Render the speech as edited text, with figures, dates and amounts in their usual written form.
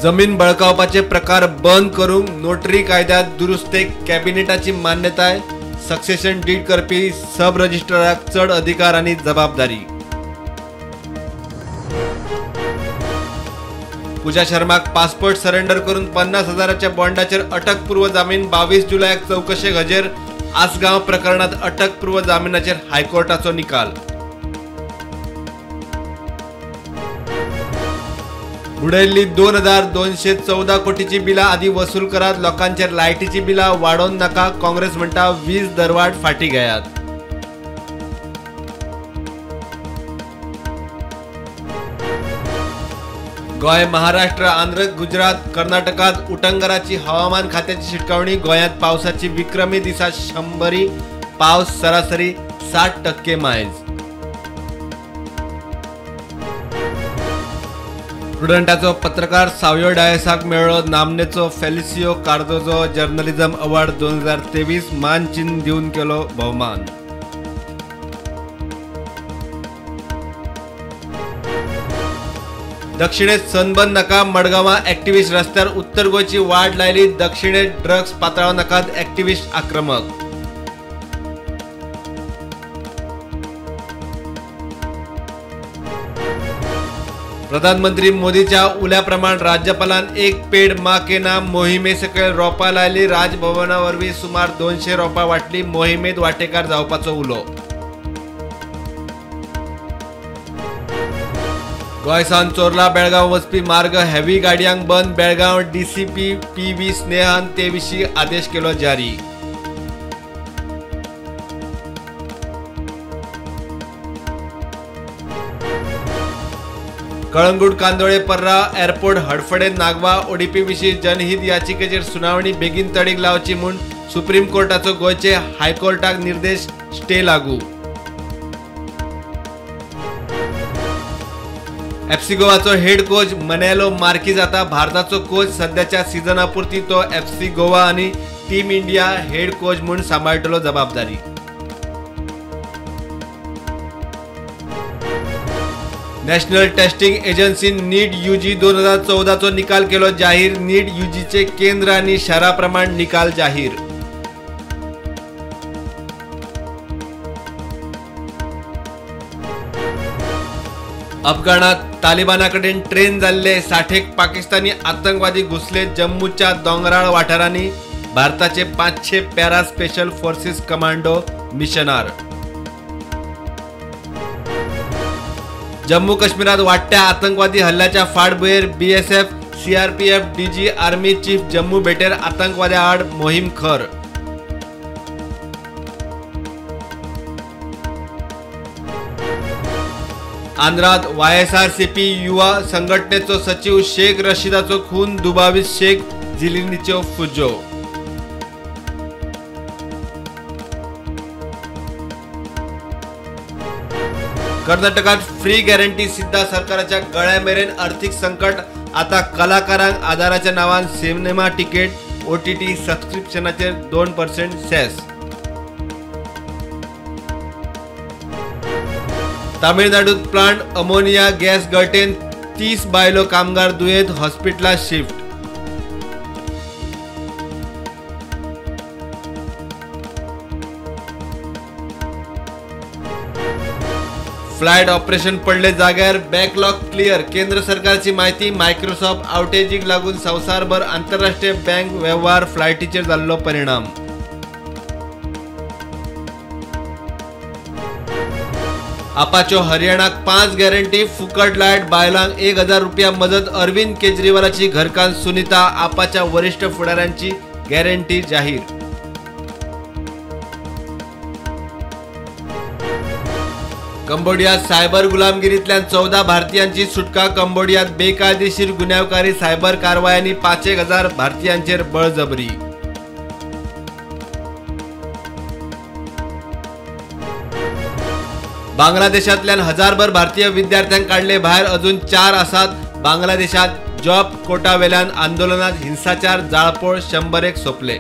जमीन बळकावपाचे प्रकार बंद करूंक नोटरी कायद्यात दुरुस्तेक कॅबिनेटाची मान्यताय। सक्सेशन डीड करपी सब रजिस्ट्राराक चड अधिकार आनी जबाबदारी। पूजा शर्माक पासपोर्ट सरेंडर करून 50,000च्या बॉन्डाचेर अटकपूर्व जामीन। 22 जुलयाक चौकशेक हजेर। आसगांव प्रकरणात अटकपूर्व जामिनाचेर हायकोर्टाचो निकाल। बुडयल्ली 2214 कोटीची बिलां आदी वसूल करात। लोकांचेर लायटीची बिलां वाडोवन नाका। काँग्रेस म्हणटा वीज दरवाड फाटी घेयात। गोय, महाराष्ट्र, आंध्र, गुजरात, कर्नाटकात उटंगराची हवामान खात्याची शिटकावणी। गोंयांत पावसाची विक्रमी दिसा 100 पावस, सरासरी 60% मायज। स्टुडंटाचो पत्रकार सावयो डायसाक मेळ्ळो नामनेचो फेलिसियो कार्दोजो जर्नलिझम अवॉर्ड 2023 मानचिन्ह दिवन केलो भोवमान। दक्षिणेत सनबर्न नाका। मडगांवां एक्टिव्हिस्ट रस्त्यार उत्तर गोंयची वाट लायली। दक्षिणेत ड्रग्स पातळाव नाकात। एक्टिव्हिस्ट आक्रमक। प्रधानमंत्री मोदीच्या उल्या प्रमाण राज्यपालान एक पेड मा के नाम मोहिमे सकयल रोपां लायली। राजभवना वरवीं सुमार 200 रोपां वाटली। मोहिमेत वांटेकार जावपाचो उलो। गोंयसान चोरला बेळगांव वचपी मार्ग। हेवी गाडयांक बंद। बेळगांव डीसीपी PV स्नेहान ते विशीं आदेश केलो जारी। कळंगूट कांदोळे पर्रा एअरपोर्ट हडफडे नागवा। ओडीपी विशीं जनहित याचिकेचेर सुनावणी बेगीन तडीक लावची म्हूण सुप्रीम कोर्टाचो गोंयचे हायकोर्टाक निर्देश। स्टे लागू। FC गोवाचो हेड कोच मनेलो मार्कीज आता भारताचो कोच। सध्याच्या सिजनापुरती तो FC गोवा आनी टीम इंडिया हेड कोच म्हूण सांबाळटलो जबाबदारी। नॅशनल टेस्टिंग एजन्सीन नीट UG 2014 चो निकाल केलो जाहीर। नीट UGचे केंद्र आनी शारा प्रमाण निकाल जाहीर। अफगाणात तालिबानाकडेन ट्रेन जाल्ले 60 पाकिस्तानी आतंकवादी घुसले जम्मूच्या दोंगराळ वाठारांनी। भारताचे 500 पॅरा स्पेशल फोर्सेस कमांडो मिशनार। जम्मू काश्मीरात वाडट्या आतंकवादी हल्ल्याच्या फाटभुंयेर BSF, CRPF, DG, army chief Jammu भेटेर। आतंकवाद्या आड मोहीम खर। आंध्रात YSRCP युवा संघटनेचो सचिव शेख रशीदाचो खून। दुबावीस शेख जिलिनीच्यो फुजो। कर्नाटकात फ्री गॅरंटी सिद्धा सरकाराच्या गळ्यामेरेन। आर्थिक संकट आता कलाकारांक आधाराच्या नावान सिनेमा तिकेट OTT सबस्क्रिप्शनाचेर 2% सेस। तामिळनाडूत प्लांट अमोनिया गॅस गळतेन 30 बायलो कामगार दुयेंत। हॉस्पिटलात शिफ्ट। फ्लाइट ऑपरेशन पडले जाग्यार। Backlog clear. केंद्र सरकारची माहिती। मायक्रोसॉफ्ट आउटेजीक लागून संवसारभर आंतरराष्ट्रीय बँक व्यवहार फ्लायटीचेर जाल्लो परिणाम। आपाच्यो हरियाणाक 5 गॅरंटी। फुकट लायट बायलांक 1000 रुपया मदत। अरविंद केजरीवालाची घरकान्न सुनीता। आपाच्या वरिष्ठ फुडाऱ्यांची गॅरंटी जाहीर। कंबोडियात सायबर गुलामगिरींतल्यान 14 भारतीयांची सुटका। कंबोडियात बेकायदेशीर गुन्यांवकारी सायबर कारवायांनी 5,000 भारतीयांचेर बळजबरी। बांगलादेशांतल्यान हजारभर भारतीय विद्यार्थ्यांक काडले भायर। अजून 4 आसात बांगलादेशात। जॉब कोटा वेल्यान आंदोलनात हिंसाचार, जाळपोळ 101 सोंपले।